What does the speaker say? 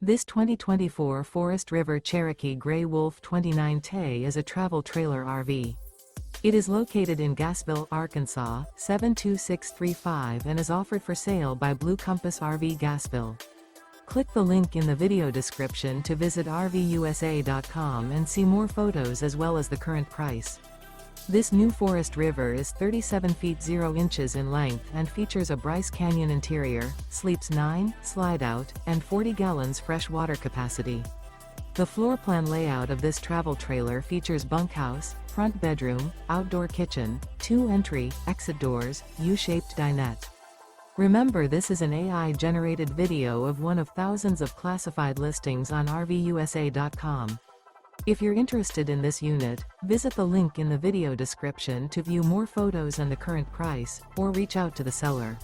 This 2024 Forest River Cherokee Grey Wolf 29T is a travel trailer RV. It is located in Gassville, Arkansas, 72635 and is offered for sale by Blue Compass RV Gassville. Click the link in the video description to visit RVUSA.com and see more photos as well as the current price. This new Forest River is 37 feet 0 inches in length and features a Bryce Canyon interior, sleeps 9, Slideout, and 40 gallons fresh water capacity. The floor plan layout of this travel trailer features bunkhouse, front bedroom, outdoor kitchen, 2 entry, exit doors, U-shaped dinette. Remember, this is an AI-generated video of one of thousands of classified listings on RVUSA.com. If you're interested in this unit, visit the link in the video description to view more photos and the current price, or reach out to the seller.